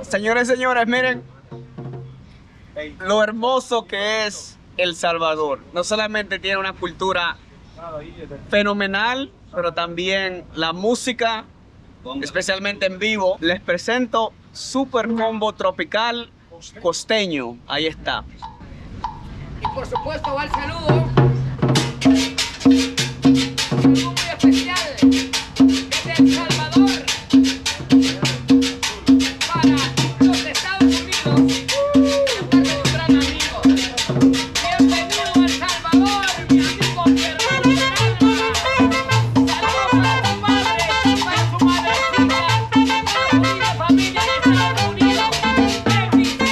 Señores y señores, miren lo hermoso que es El Salvador. No solamente tiene una cultura fenomenal, pero también la música, especialmente en vivo. Les presento Super Combo Tropical Costeño. Ahí está. Y por supuesto va el saludo. Un saludo muy especial desde El Salvador para los Estados Unidos. Un gran amigo. Bienvenido a El Salvador, mi amigo mi hermano Perla. Saludos para su padre, para su madrecita, unida familia de Estados Unidos. Bendiciones.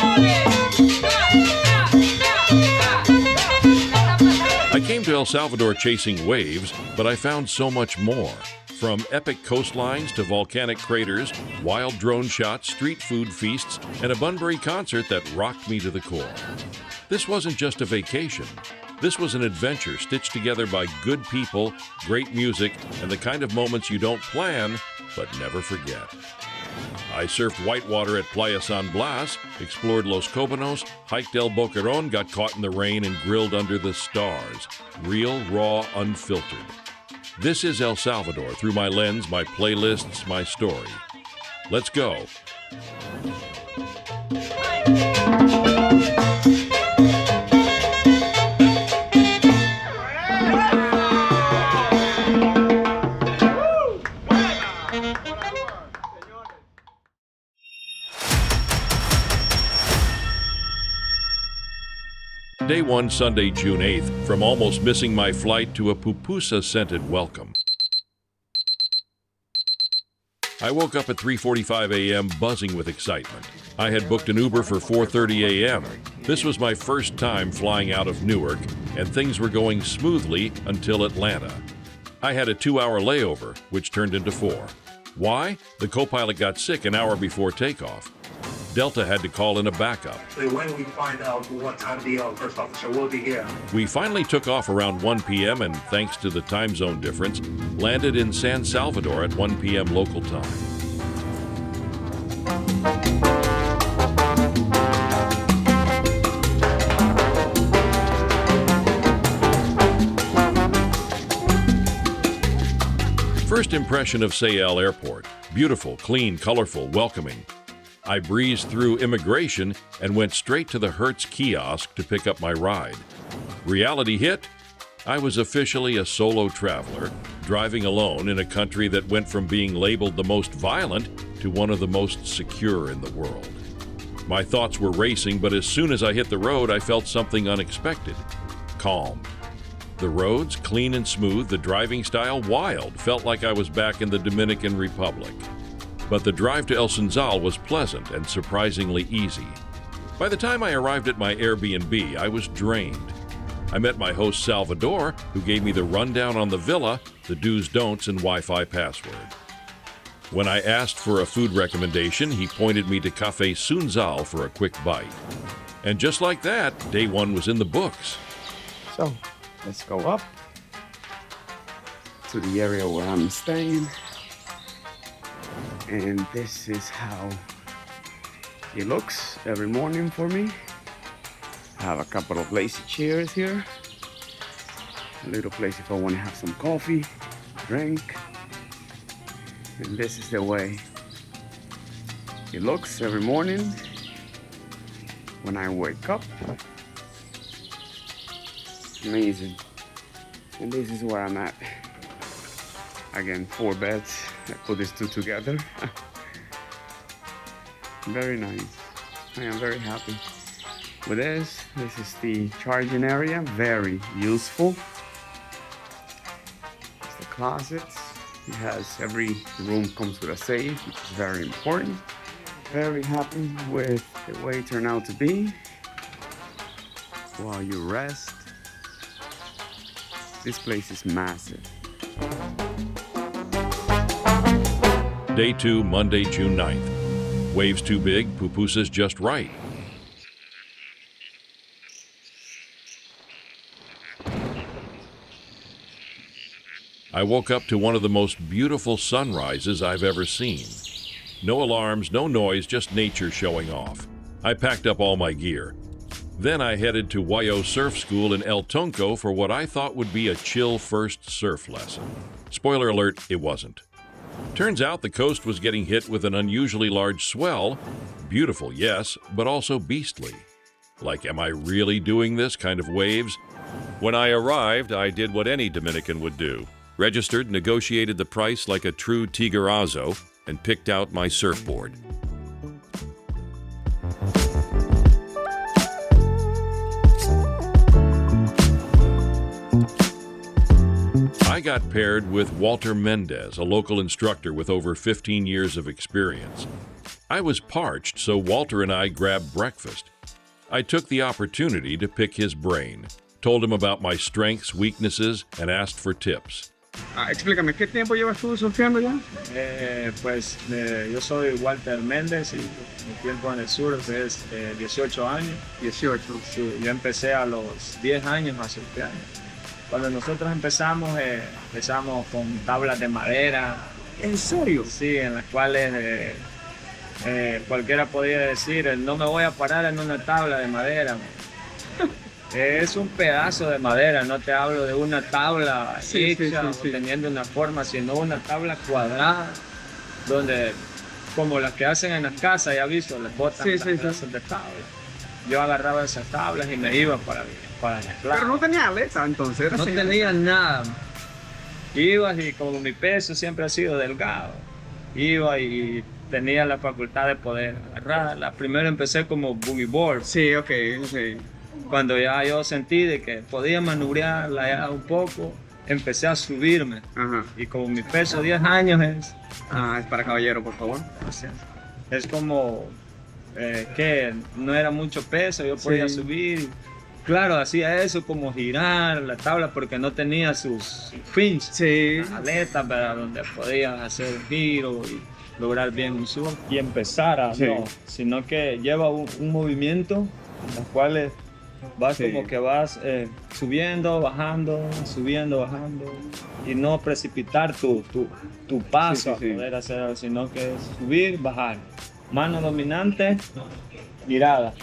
I came to El Salvador chasing waves, but I found so much more. From epic coastlines to volcanic craters, wild drone shots, street food feasts, and a Bunbury concert that rocked me to the core. This wasn't just a vacation. This was an adventure stitched together by good people, great music, and the kind of moments you don't plan, but never forget. I surfed whitewater at Playa San Blas, explored Los Cóbanos, hiked El Boquerón, got caught in the rain, and grilled under the stars. Real, raw, unfiltered. This is El Salvador through my lens, my playlists, my story. Let's go. Day 1, Sunday, June 8th, from almost missing my flight to a pupusa-scented welcome. I woke up at 3:45 a.m. buzzing with excitement. I had booked an Uber for 4:30 a.m. This was my first time flying out of Newark, and things were going smoothly until Atlanta. I had a 2-hour layover, which turned into 4. Why? The co-pilot got sick an hour before takeoff. Delta had to call in a backup. When we find out what time the first officer will be here. We finally took off around 1 p.m. and, thanks to the time zone difference, landed in San Salvador at 1 p.m. local time. First impression of Sayal Airport. Beautiful, clean, colorful, welcoming. I breezed through immigration and went straight to the Hertz kiosk to pick up my ride. Reality hit. I was officially a solo traveler, driving alone in a country that went from being labeled the most violent to one of the most secure in the world. My thoughts were racing, but as soon as I hit the road, I felt something unexpected. Calm. The roads, clean and smooth, the driving style, wild. Felt like I was back in the Dominican Republic. But the drive to El Sunzal was pleasant and surprisingly easy. By the time I arrived at my Airbnb, I was drained. I met my host Salvador, who gave me the rundown on the villa, the do's, don'ts, and Wi-Fi password. When I asked for a food recommendation, he pointed me to Café Sunzal for a quick bite. And just like that, day 1 was in the books. So, let's go up to the area where I'm staying. And this is how it looks every morning for me. I have a couple of lazy chairs here. A little place if I want to have some coffee, drink. And this is the way it looks every morning when I wake up. Amazing. And this is where I'm at. Again, 4 beds. I put these 2 together. Very nice. I am very happy with this. This is the charging area. Very useful. It's the closets. It has every room comes with a safe, which is very important. Very happy with the way it turned out to be. While you rest. This place is massive. Day 2, Monday, June 9th. Waves too big, pupusas just right. I woke up to one of the most beautiful sunrises I've ever seen. No alarms, no noise, just nature showing off. I packed up all my gear. Then I headed to YO Surf School in El Tunco for what I thought would be a chill first surf lesson. Spoiler alert, it wasn't. Turns out the coast was getting hit with an unusually large swell. Beautiful, yes, but also beastly. Like, am I really doing this kind of waves? When I arrived, I did what any Dominican would do. Registered, negotiated the price like a true tiguerazo, and picked out my surfboard. I got paired with Walter Mendez, a local instructor with over 15 years of experience. I was parched, so Walter and I grabbed breakfast. I took the opportunity to pick his brain, told him about my strengths, weaknesses, and asked for tips. Explícame, ¿qué tiempo llevas tú surfeando ya? Yo soy Walter Méndez y mi tiempo en el surf es 18 años. 18. Sí, yo empecé a los 10 años a surfear. Cuando nosotros empezamos con tablas de madera. ¿En serio? Sí, en las cuales cualquiera podía decir, no me voy a parar en una tabla de madera. Es un pedazo de madera, no te hablo de una tabla hecha o teniendo una forma, sino una tabla cuadrada, donde, como las que hacen en las casas, ya visto, les botan pedazos de tabla. Yo agarraba esas tablas y me iba para la playa. Pero no tenía aleta, entonces. No tenía nada. Iba y como mi peso siempre ha sido delgado, iba y tenía la facultad de poder agarrarla. Primero empecé como boogie board. Sí, ok, sí. Cuando ya yo sentí de que podía maniobrarla ya un poco, empecé a subirme. Ajá. Y como mi peso 10 años es para caballero, por favor. Es como que no era mucho peso, yo podía subir. Claro, hacía eso como girar la tabla porque no tenía sus fins, aletas, ¿verdad? Donde podía hacer un giro y lograr bien un surf y empezar a no, sino que lleva un movimiento en los cuales vas como que vas subiendo, bajando y no precipitar tu paso a poder hacer, sino que es subir, bajar. Mano dominante, girada.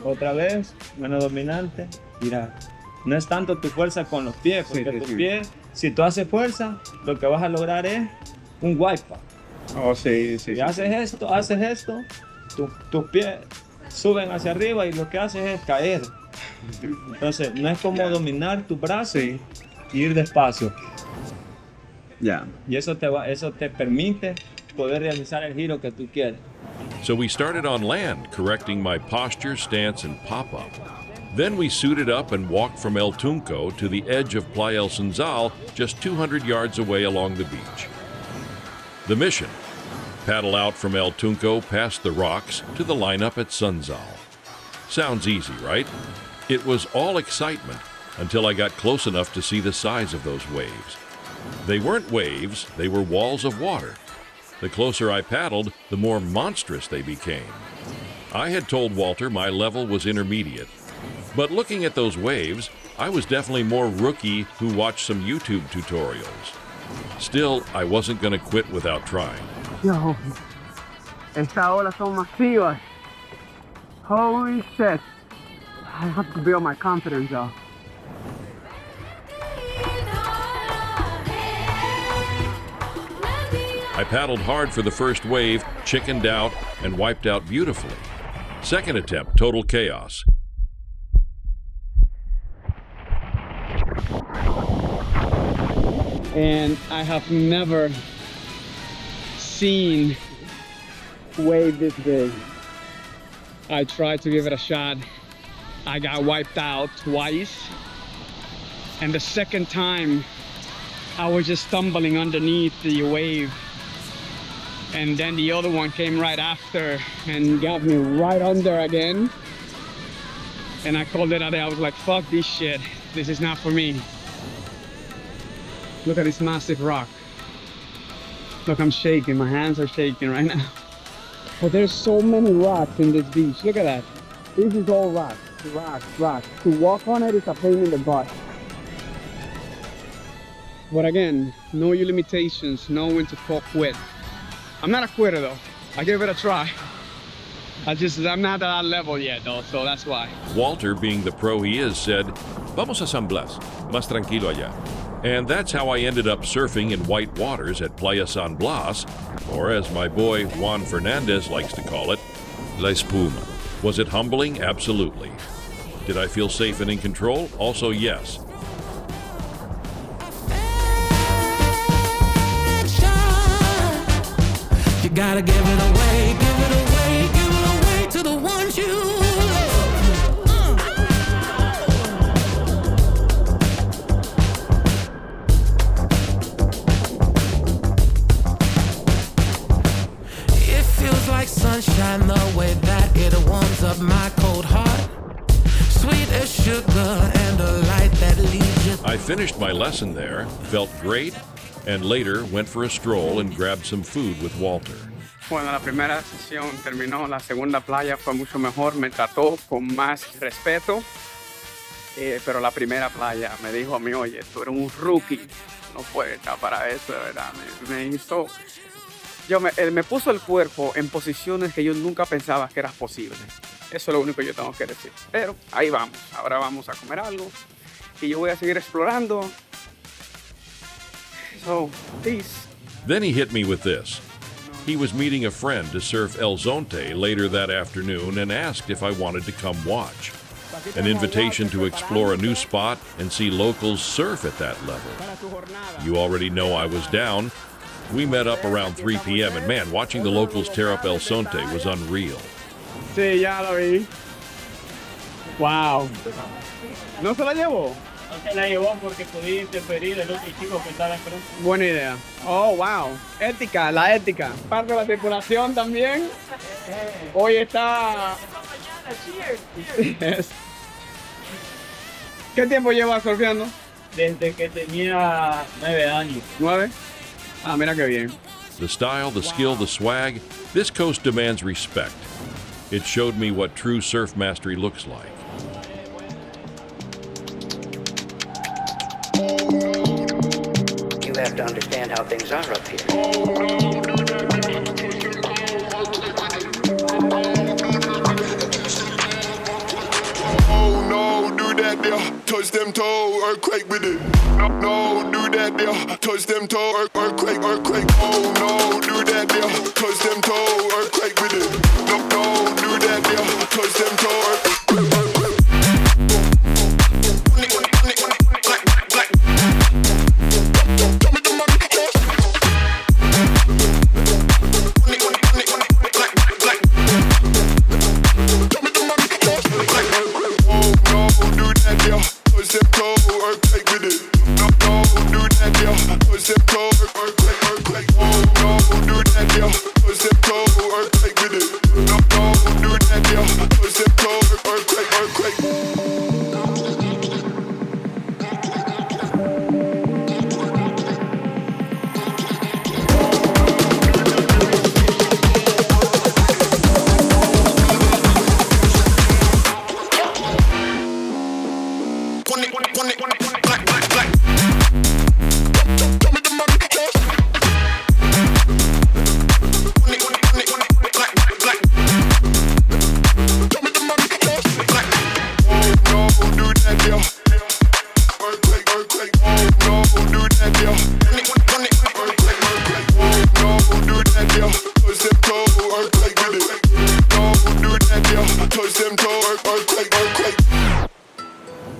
Otra vez, mano dominante, girada. No es tanto tu fuerza con los pies, porque tus pies, si tú haces fuerza, lo que vas a lograr es un wipeout. Si haces esto, tus pies suben hacia arriba y lo que haces es caer. Entonces, no es como dominar tu brazo y ir despacio. Y eso te permite poder realizar el giro que tú quieres. So we started on land, correcting my posture, stance, and pop-up. Then we suited up and walked from El Tunco to the edge of Playa El Sunzal, just 200 yards away along the beach. The mission: paddle out from El Tunco past the rocks to the lineup at Sunzal. Sounds easy, right? It was all excitement until I got close enough to see the size of those waves. They weren't waves, they were walls of water. The closer I paddled, the more monstrous they became. I had told Walter my level was intermediate, but looking at those waves, I was definitely more rookie who watched some YouTube tutorials. Still, I wasn't going to quit without trying. Yo, estas olas son masivas. Holy shit. I have to build my confidence, though. I paddled hard for the first wave, chickened out, and wiped out beautifully. Second attempt, total chaos. And I have never seen wave this big. I tried to give it a shot. I got wiped out twice. And the second time, I was just stumbling underneath the wave. And then the other one came right after and got me right under again. And I called it a day. I was like, fuck this shit. This is not for me. Look at this massive rock. Look, I'm shaking. My hands are shaking right now. But there's so many rocks in this beach. Look at that. This is all rock. Rock. To walk on it is a pain in the butt. But again, know your limitations. Know when to quit. I'm not a quitter though. I give it a try. I'm not at that level yet though, so that's why. Walter, being the pro he is, said, "Vamos a San Blas, más tranquilo allá." And that's how I ended up surfing in white waters at Playa San Blas, or as my boy Juan Fernandez likes to call it, La Espuma. Was it humbling? Absolutely. Did I feel safe and in control? Also, yes. You gotta give it away, give it away, give it away to the ones you love. It feels like sunshine the way that it warms up my cold heart. Sweet as sugar and a light that leads you. I finished my lesson there, felt great, and later went for a stroll and grabbed some food with Walter. Bueno, la primera sesión terminó, la segunda playa fue mucho mejor, me trató con más respeto, pero la primera playa me dijo a mí, oye, tú eres un rookie, no puedes estar para eso, de verdad. Me puso el cuerpo en posiciones que yo nunca pensaba que era posible. Eso es lo único que yo tengo que decir. Pero ahí vamos, ahora vamos a comer algo y yo voy a seguir explorando. So, peace. Then he hit me with this. He was meeting a friend to surf El Zonte later that afternoon and asked if I wanted to come watch. An invitation to explore a new spot and see locals surf at that level. You already know I was down. We met up around 3 p.m. and man, watching the locals tear up El Zonte was unreal. Sí, ya lo vi. Wow. ¿No se la llevó? No se la llevó porque podía interferir el otro chico que estaba enfrente. Buena idea. Oh, wow. Ética, la ética. Parte de la tripulación también. Hoy está... Yes. ¿Qué tiempo llevas surfeando? Desde que tenía 9 años. 9. Ah, mira qué bien. The style, the skill, the swag, this coast demands respect. It showed me what true surf mastery looks like. You have to understand how things are up here. Oh no, do that there, touch them toe, earthquake with it. No, no, do that there, touch them toe, earthquake, earthquake. Oh no, do that there, touch them toe, earthquake with it. No, no, do that there, touch them toe, earthquake, earthquake.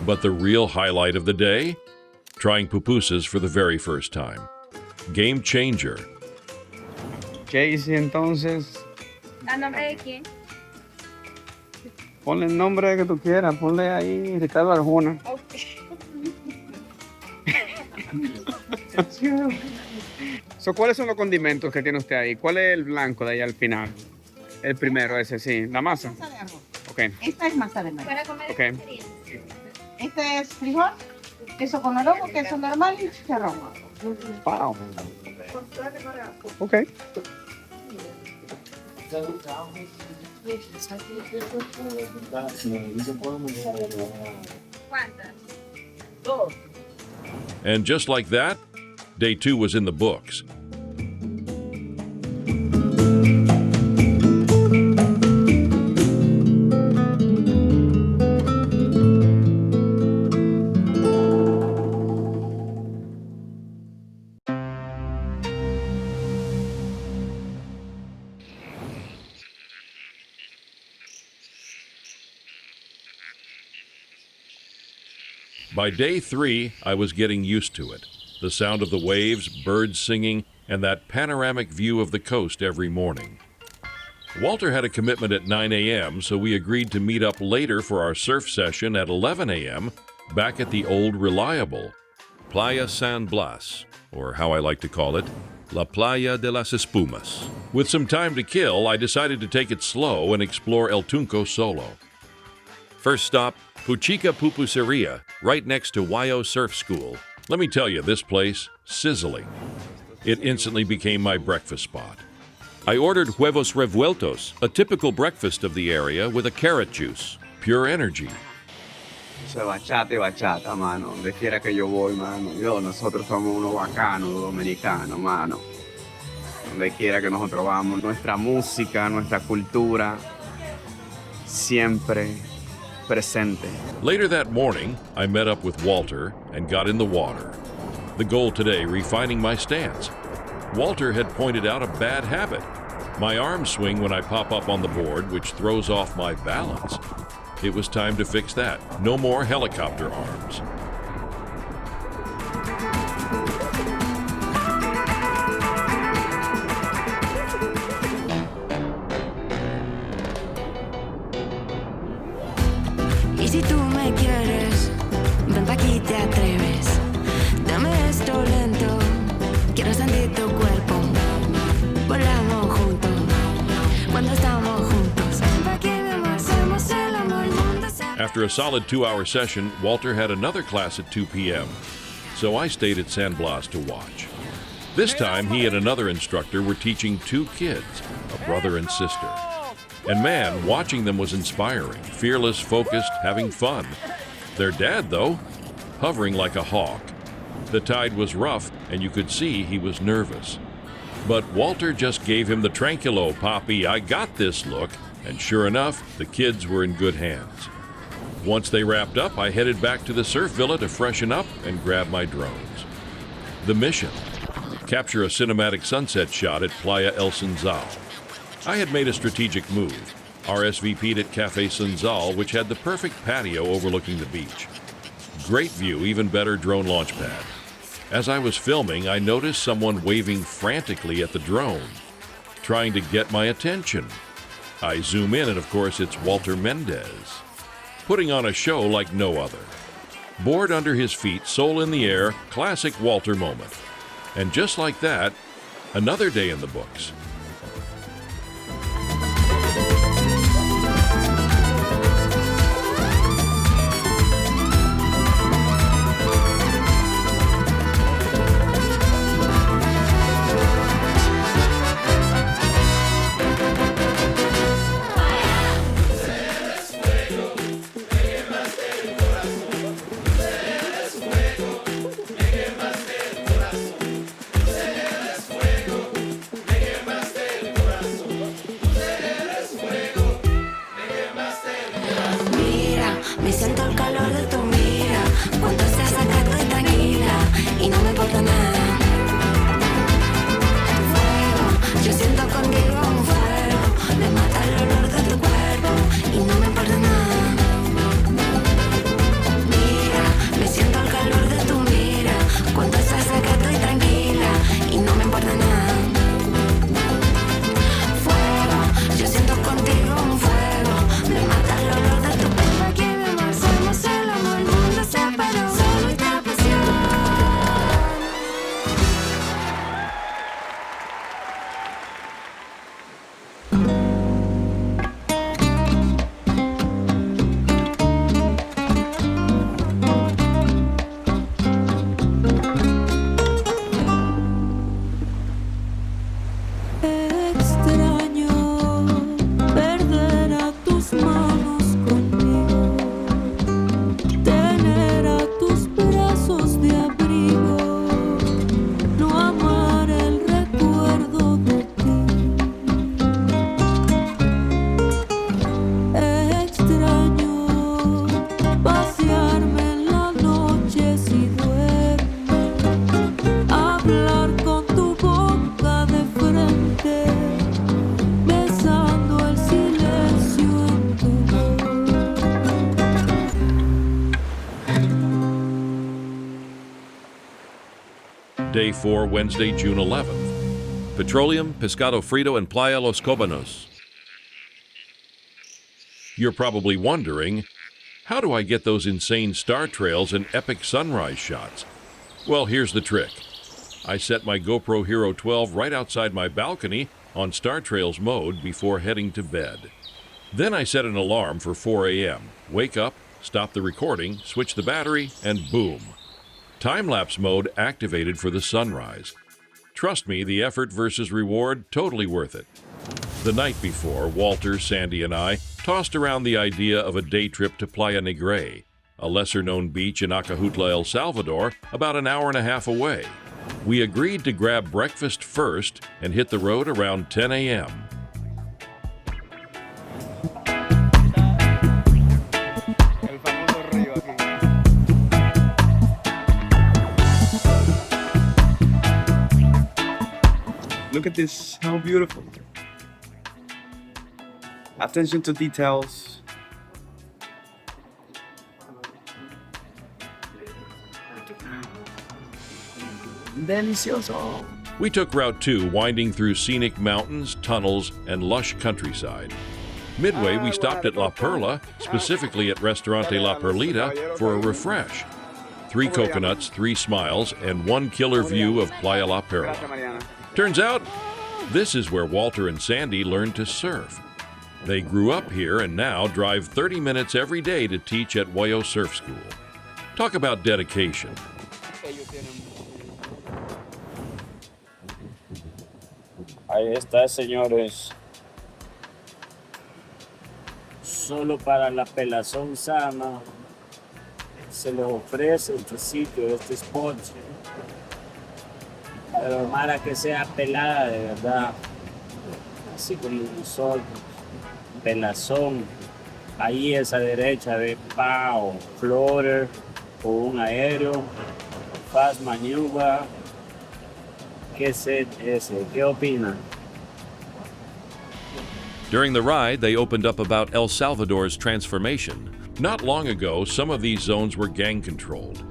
But the real highlight of the day? Trying pupusas for the very first time. Game changer. ¿Qué hice entonces? ¿A nombre de quién? Ponle el nombre que tú quieras, ponle ahí Ricardo Arjona. So, ¿cuáles son los condimentos que tiene usted ahí? ¿Cuál es el blanco de ahí al final? El primero, ese sí. ¿La masa? Masa de arroz. Ok. Esta es masa de maíz. Para comer Ok. este es frijol, queso con orojo, queso normal y chicharrón. Wow. Ok. ¿Cuántas? And just like that, day 2 was in the books. By day 3, I was getting used to it. The sound of the waves, birds singing, and that panoramic view of the coast every morning. Walter had a commitment at 9 a.m., so we agreed to meet up later for our surf session at 11 a.m. back at the old reliable, Playa San Blas, or how I like to call it, La Playa de las Espumas. With some time to kill, I decided to take it slow and explore El Tunco solo. First stop, PUCHICA Pupuseria, right next to YO Surf School. Let me tell you, this place, sizzling. It instantly became my breakfast spot. I ordered huevos revueltos, a typical breakfast of the area with a carrot juice, pure energy. Eso es bachata, mano. Donde quiera que yo voy, mano. Nosotros somos unos bacanos, dominicanos, mano. Donde quiera que nosotros vamos, nuestra música, nuestra cultura, siempre presente. Later that morning, I met up with Walter and got in the water. The goal today, refining my stance. Walter had pointed out a bad habit. My arms swing when I pop up on the board, which throws off my balance. It was time to fix that. No more helicopter arms. Y si tú me quieres, ven pa' aquí te atreves. Dame esto lento, quiero sentir tu cuerpo. Volamos juntos, cuando estamos juntos. Pa' que hacemos el amor, mundo se... After a solid 2-hour session, Walter had another class at 2 p.m., so I stayed at San Blas to watch. This time, he and another instructor were teaching 2 kids, a brother and sister. And man, watching them was inspiring, fearless, focused, having fun. Their dad, though, hovering like a hawk. The tide was rough, and you could see he was nervous. But Walter just gave him the tranquilo, Poppy, I got this look, and sure enough, the kids were in good hands. Once they wrapped up, I headed back to the surf villa to freshen up and grab my drones. The mission: capture a cinematic sunset shot at Playa El Sunzal. I had made a strategic move, RSVP'd at Café Sunzal, which had the perfect patio overlooking the beach. Great view, even better drone launch pad. As I was filming, I noticed someone waving frantically at the drone, trying to get my attention. I zoom in, and of course, it's Walter Mendez, putting on a show like no other. Board under his feet, soul in the air, classic Walter moment. And just like that, another day in the books. Me siento el calor de tu mira. Cuando estás acá estoy tranquila y no me importa nada. Fuego, yo siento contigo un fuego. Me mata el olor de tu cuerpo y no me importa nada. Mira, me siento el calor de tu mira. Cuando estás acá estoy tranquila y no me importa nada. Fuego, yo siento contigo un fuego. Me mata el olor de tu cuerpo. Day 4, Wednesday, June 11th. Petroleum, pescado frito, and Playa Los Cóbanos. You're probably wondering, how do I get those insane star trails and epic sunrise shots? Well, here's the trick. I set my GoPro Hero 12 right outside my balcony on Star Trails mode before heading to bed. Then I set an alarm for 4 a.m., wake up, stop the recording, switch the battery, and boom. Time-lapse mode activated for the sunrise. Trust me, the effort versus reward, totally worth it. The night before, Walter, Sandy, and I tossed around the idea of a day trip to Playa Negra, a lesser-known beach in Acajutla, El Salvador, about an hour and a half away. We agreed to grab breakfast first and hit the road around 10 a.m. Look at this, how beautiful. Attention to details. Delicioso. We took Route 2, winding through scenic mountains, tunnels, and lush countryside. Midway, we stopped at La Perla, specifically at Restaurante La Perlita, for a refresh. 3 coconuts, 3 smiles, and 1 killer view of Playa La Perla. Turns out, this is where Walter and Sandy learned to surf. They grew up here and now drive 30 minutes every day to teach at Wayo Surf School. Talk about dedication. Ahí está, señores. Solo para la pelazón sana se les ofrece este sitio, este spot. Pero para que sea pelada de verdad, así como nosotros, pelazón. Ahí esa derecha de PAO, floater o un aéreo, fast maneuver. ¿Qué set ese? ¿Qué opinan? During the ride, they opened up about El Salvador's transformation. Not long ago, some of these zones were gang-controlled.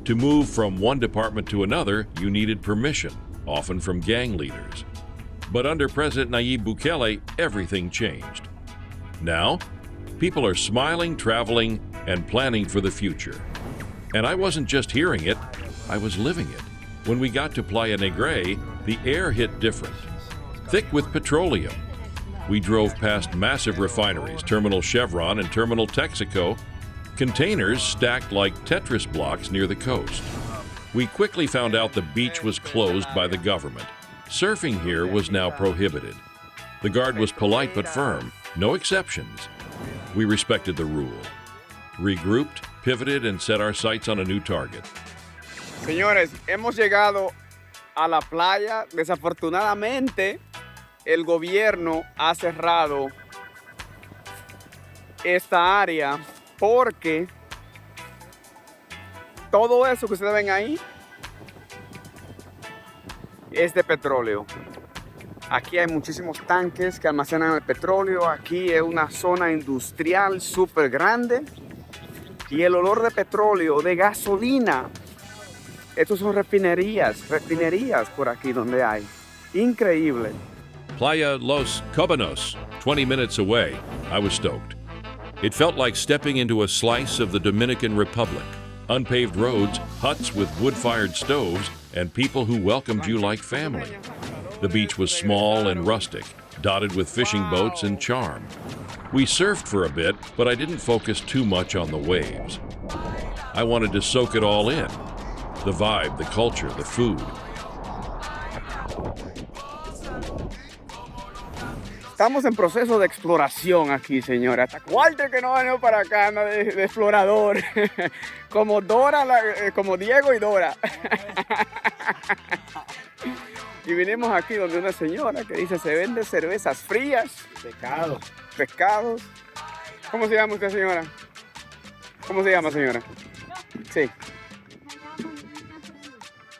To move from one department to another, you needed permission, often from gang leaders. But under President Nayib Bukele, everything changed. Now, people are smiling, traveling, and planning for the future. And I wasn't just hearing it, I was living it. When we got to Playa Negra, the air hit different. Thick with petroleum. We drove past massive refineries, Terminal Chevron and Terminal Texaco, containers stacked like Tetris blocks near the coast. We quickly found out the beach was closed by the government. Surfing here was now prohibited. The guard was polite but firm, no exceptions. We respected the rule. Regrouped, pivoted, and set our sights on a new target. Señores, hemos llegado a la playa. Desafortunadamente, el gobierno ha cerrado esta área porque todo eso que ustedes ven ahí es de petróleo. Aquí hay muchísimos tanques que almacenan el petróleo. Aquí es una zona industrial súper grande. Y el olor de petróleo, de gasolina. Estos son refinerías por aquí donde hay. Increíble. Playa Los Cóbanos, 20 minutes away. I was stoked. It felt like stepping into a slice of the Dominican Republic. Unpaved roads, huts with wood-fired stoves, and people who welcomed you like family. The beach was small and rustic, dotted with fishing boats and charm. We surfed for a bit, but I didn't focus too much on the waves. I wanted to soak it all in. The vibe, the culture, the food. Estamos en proceso de exploración aquí, señora. Hasta Walter que no venido para acá, anda de explorador. Como Dora, como Diego y Dora. Y vinimos aquí donde una señora que dice se vende cervezas frías. Pescados. ¿Cómo se llama usted, señora? ¿Cómo se llama, señora? Sí.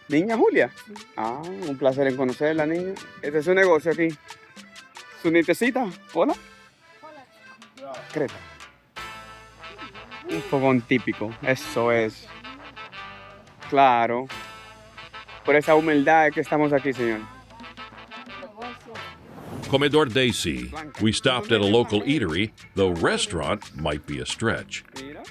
¿Niña Julia? Ah, un placer en conocerla, niña. Este es su negocio aquí. ¿Su nietecita? ¿Hola? Creta. Un fogón típico, eso es. Claro. por esa humildad que estamos aquí, señor. Comedor Desi. We stopped at a local eatery, though restaurant might be a stretch.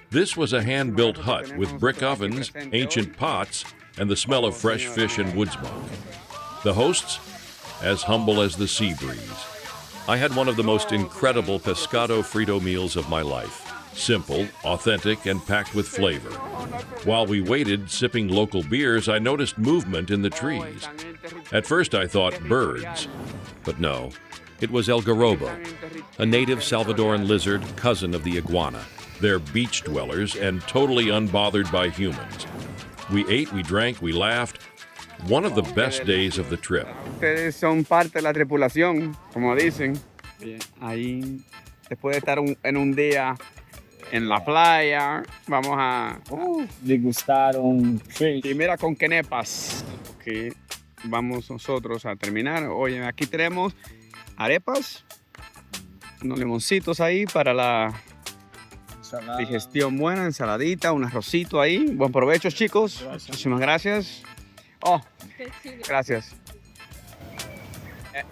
This was a hand-built hut with brick ovens, ancient pots, and the smell of fresh fish and wood smoke. The hosts, as humble as the sea breeze. I had one of the most incredible pescado frito meals of my life. Simple, authentic, and packed with flavor. While we waited, sipping local beers, I noticed movement in the trees. At first I thought birds, but no, it was El Garrobo, a native Salvadoran lizard, cousin of the iguana. They're beach dwellers and totally unbothered by humans. We ate, we drank, we laughed. One of the best days of the trip. Ustedes son parte de la tripulación, como dicen. Ahí, después de estar en un día en la playa, vamos a degustar un fish. Y mira con quenepas, que vamos nosotros a terminar. Oye, aquí tenemos arepas, unos limoncitos ahí para la digestión buena, ensaladita, un arrocito ahí. Buen provecho, chicos. Gracias. Muchísimas gracias. Oh, gracias.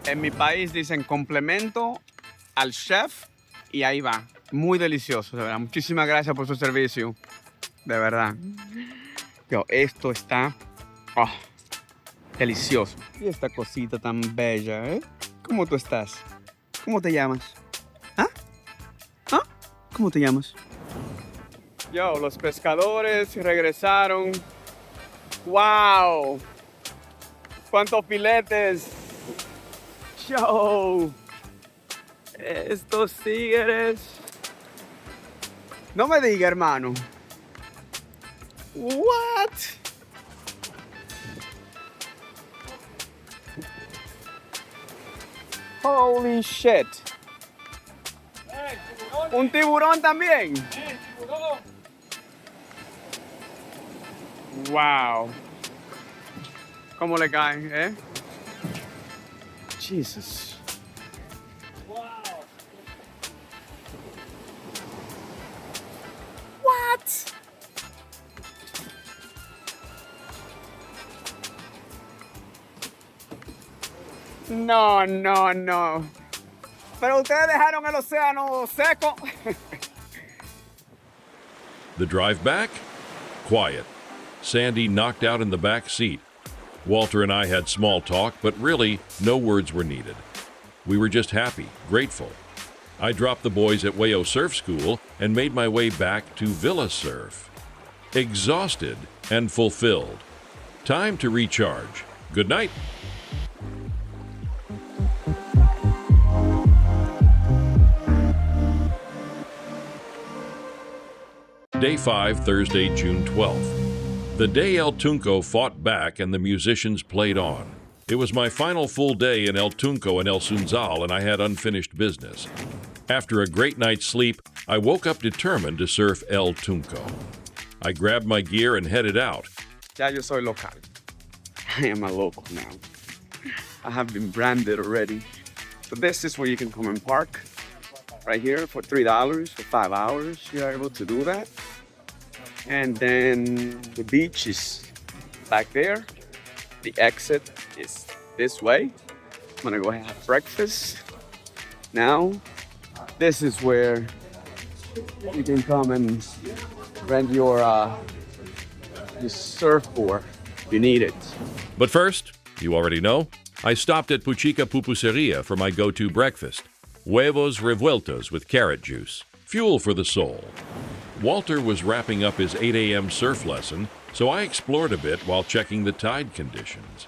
En mi país dicen complemento al chef y ahí va. Muy delicioso, de verdad. Muchísimas gracias por su servicio. De verdad. Yo, esto está delicioso. Y esta cosita tan bella, ¿eh? ¿Cómo tú estás? ¿Cómo te llamas? ¿Ah? ¿Ah? ¿Cómo te llamas? Yo, los pescadores regresaron. ¡Wow! ¡Cuántos filetes! ¡Yo! Estos tigres. No me diga, hermano. What? Holy shit. ¿Un tiburón también? Wow. ¿Cómo le caen, eh? Jesus. What? No, no, no. Pero ustedes dejaron el océano seco. The drive back? Quiet. Sandy knocked out in the back seat. Walter and I had small talk, but really, no words were needed. We were just happy, grateful. I dropped the boys at Wayo Surf School and made my way back to Villa Surf. Exhausted and fulfilled. Time to recharge. Good night. Day 5, Thursday, June 12th. The day El Tunco fought back and the musicians played on. It was my final full day in El Tunco and El Sunzal, and I had unfinished business. After a great night's sleep, I woke up determined to surf El Tunco. I grabbed my gear and headed out. Ya yo soy local. I am a local now. I have been branded already. So this is where you can come and park. Right here for $3 for 5 hours. You are able to do that. And then the beach is back there. The exit is this way. I'm gonna go have breakfast. Now, this is where you can come and rent your surfboard if you need it. But first, you already know, I stopped at PUCHICA Pupuseria for my go-to breakfast. Huevos revueltos with carrot juice. Fuel for the soul. Walter was wrapping up his 8 a.m. surf lesson, so I explored a bit while checking the tide conditions.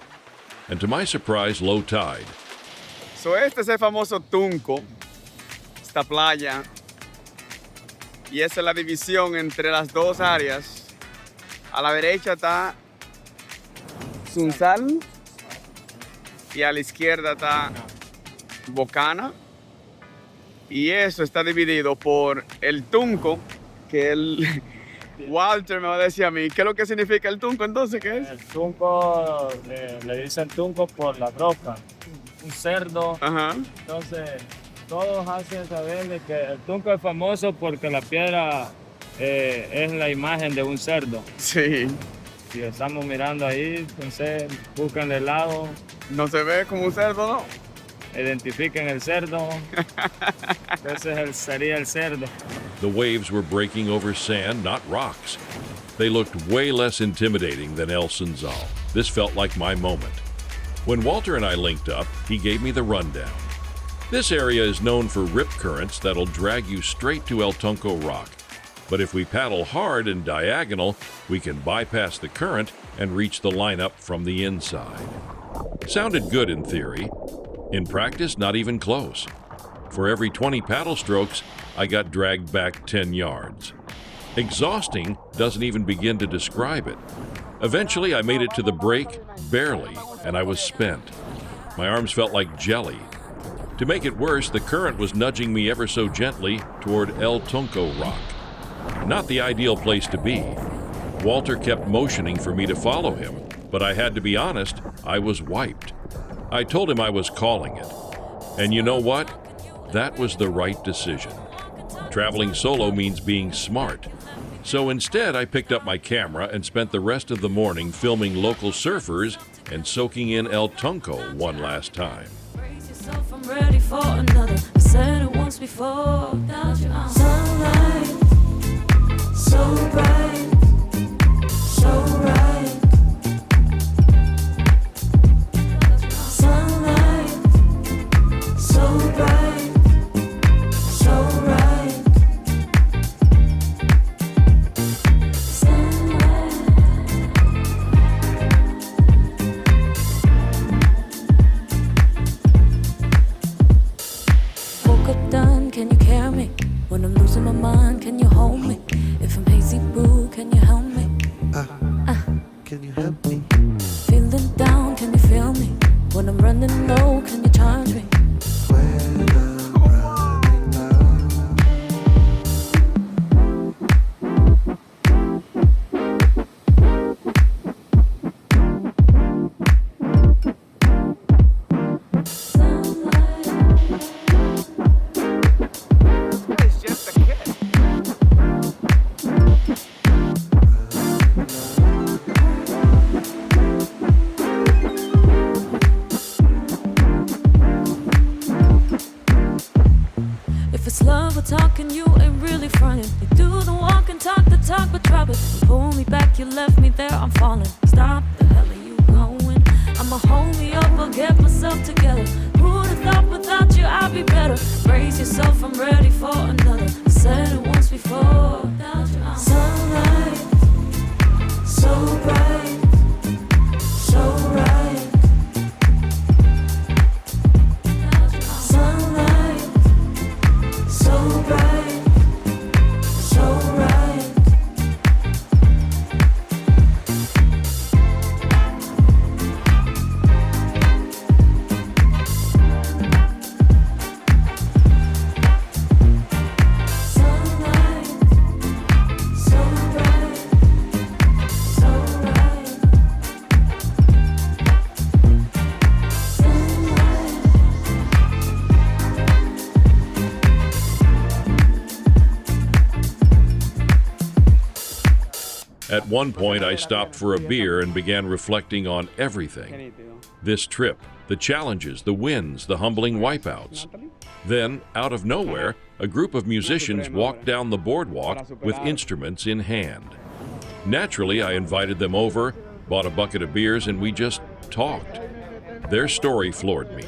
And to my surprise, low tide. So este es el famoso Tunco, esta playa. Y esa es la división entre las dos áreas. A la derecha está Sunzal y a la izquierda está Bocana. Y eso está dividido por el Tunco, que el Walter me va a decir a mí, ¿qué es lo que significa el Tunco entonces? ¿Qué es? El Tunco, le dicen Tunco por la roca, un cerdo. Ajá. Entonces, todos hacen saber de que el Tunco es famoso porque la piedra es la imagen de un cerdo. Sí. Si estamos mirando ahí, entonces buscan el lado. No se ve como un cerdo, ¿no? Identifiquen el cerdo. Ese sería el cerdo. The waves were breaking over sand, not rocks. They looked way less intimidating than El Sunzal. This felt like my moment. When Walter and I linked up, he gave me the rundown. This area is known for rip currents that'll drag you straight to El Tunco Rock. But if we paddle hard and diagonal, we can bypass the current and reach the lineup from the inside. Sounded good in theory. In practice, not even close. For every 20 paddle strokes, I got dragged back 10 yards. Exhausting doesn't even begin to describe it. Eventually, I made it to the break, barely, and I was spent. My arms felt like jelly. To make it worse, the current was nudging me ever so gently toward El Tunco Rock. Not the ideal place to be. Walter kept motioning for me to follow him, but I had to be honest, I was wiped. I told him I was calling it. And you know what? That was the right decision. Traveling solo means being smart. So instead, I picked up my camera and spent the rest of the morning filming local surfers and soaking in El Tunco one last time. I'm ready for another. I said it once before. Sunlight, so bright, so right. Sunlight, so bright, so right. Woke up done, can you carry me? When I'm losing my mind, can you hold me? If I'm hazy, boo, can you help me? Can you help me? Feeling down, can you feel me? When I'm running low, can you charge me? If it's love or talking, you ain't really frontin'. You do the walk and talk the talk, but drop it. You pull me back, you left me there, I'm falling. Stop, the hell are you going? I'ma hold me up, I'll get myself together. Who'd have thought without you I'd be better? Brace yourself, I'm ready for another. I said it once before. Sunlight, so bright, so right. Sunlight, so bright, so right. Sunlight, so bright, so right. At one point, I stopped for a beer and began reflecting on everything. This trip, the challenges, the wins, the humbling wipeouts. Then, out of nowhere, a group of musicians walked down the boardwalk with instruments in hand. Naturally, I invited them over, bought a bucket of beers, and we just talked. Their story floored me.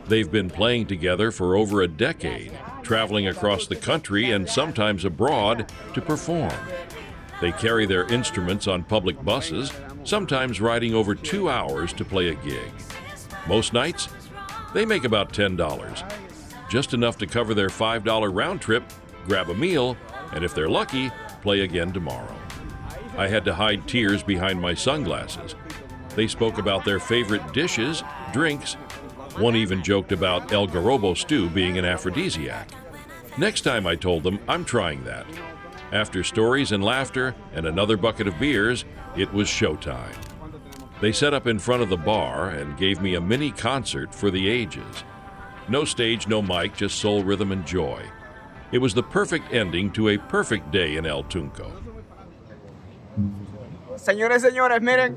They've been playing together for over a decade, traveling across the country and sometimes abroad to perform. They carry their instruments on public buses, sometimes riding over 2 hours to play a gig. Most nights, they make about $10, just enough to cover their $5 round trip, grab a meal, and if they're lucky, play again tomorrow. I had to hide tears behind my sunglasses. They spoke about their favorite dishes, drinks. One even joked about El Garrobo stew being an aphrodisiac. Next time I told them I'm trying that. After stories and laughter and another bucket of beers, it was showtime. They set up in front of the bar and gave me a mini concert for the ages. No stage, no mic, just soul, rhythm, and joy. It was the perfect ending to a perfect day in El Tunco. Señores y señores, miren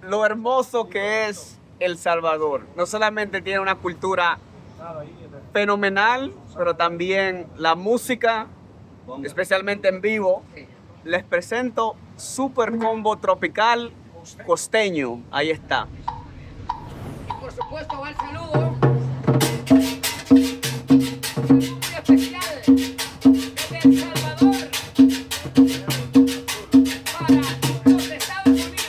lo hermoso que es El Salvador. No solamente tiene una cultura fenomenal, pero también la música, especialmente en vivo. Les presento Super Combo Tropical Costeño. Ahí está. Y por supuesto va el saludo. Muy especial desde El Salvador para los Estados Unidos.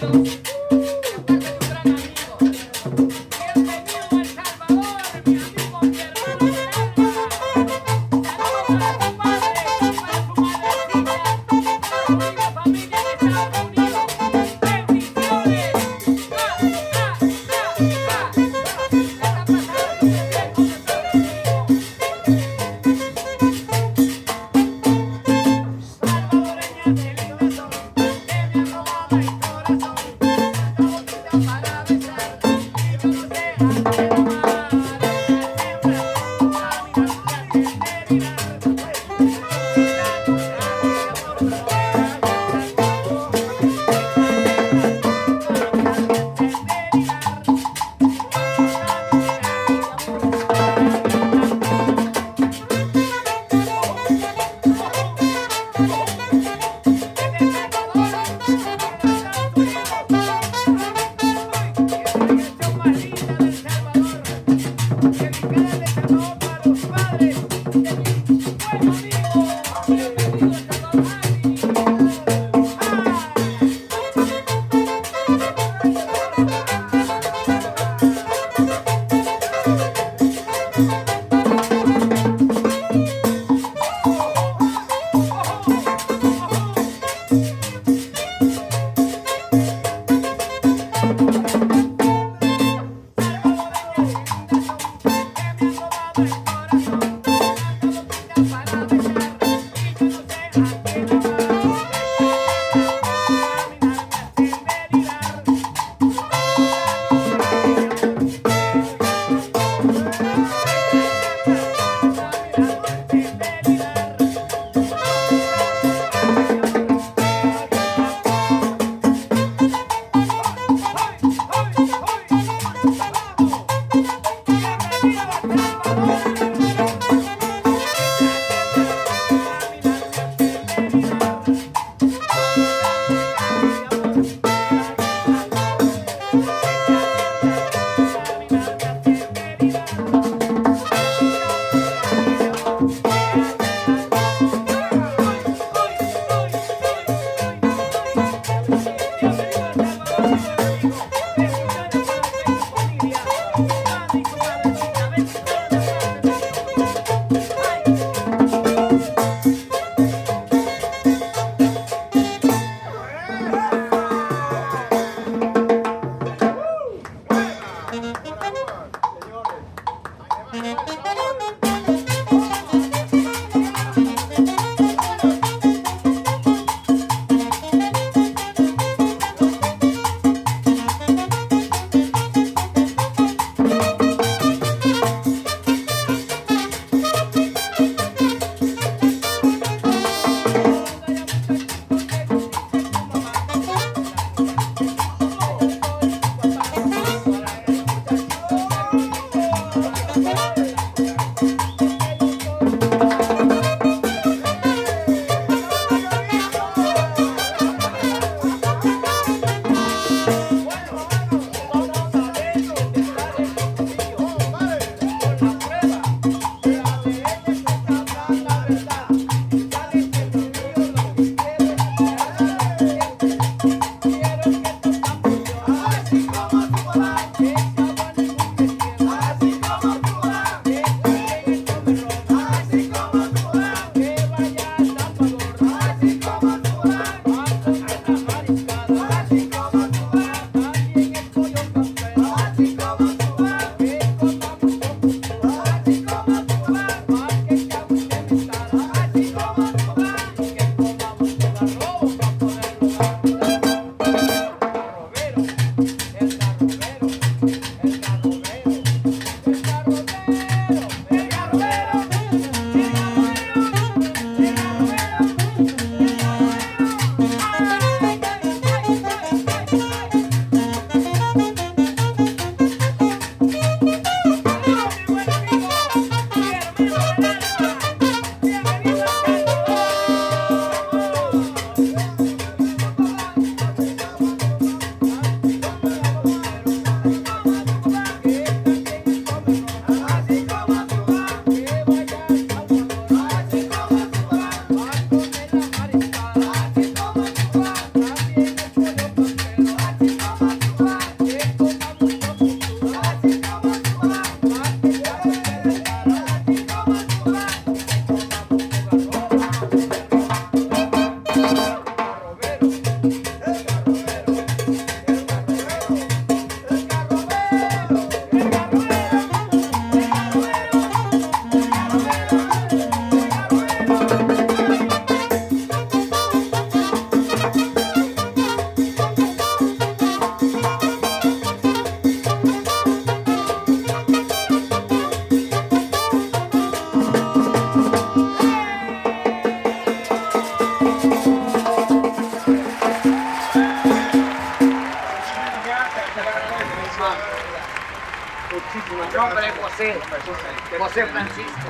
José Francisco.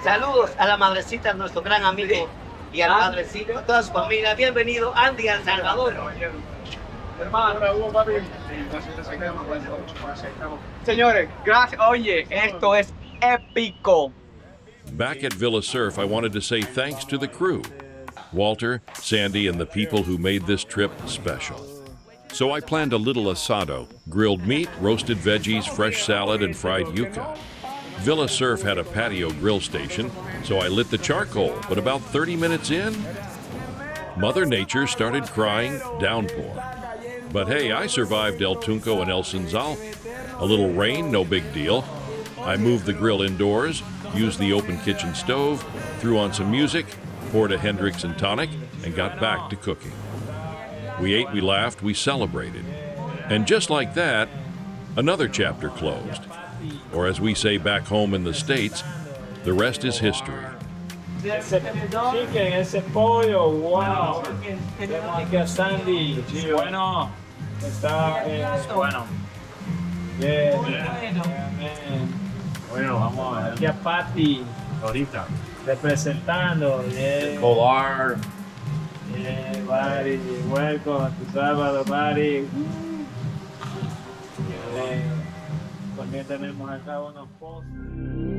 Saludos a la madrecita, nuestro gran amigo, y al padrecito, a toda su familia. Bienvenido, Andy, a El Salvador. Señores, gracias. Oye, esto es épico. Back at Villa Surf, I wanted to say thanks to the crew, Walter, Sandy, and the people who made this trip special. So I planned a little asado, grilled meat, roasted veggies, fresh salad, and fried yuca. Villa Surf had a patio grill station, so I lit the charcoal, but about 30 minutes in, Mother Nature started crying downpour. But hey, I survived El Tunco and El Sunzal. A little rain, no big deal. I moved the grill indoors, used the open kitchen stove, threw on some music, poured a Hendrix and tonic, and got back to cooking. We ate, we laughed, we celebrated. And just like that, another chapter closed. Or as we say back home in the States, the rest is history. Ese chicken, ese pollo, wow. Tenemos aquí a Sandy. Sí, bueno. Está bueno. Bien. Bueno, vamos a ver. Aquí a Patty. Ahorita. Representando. Cobar. Yeah, buddy. Welcome to Salvador, buddy. También tenemos acá unos postres.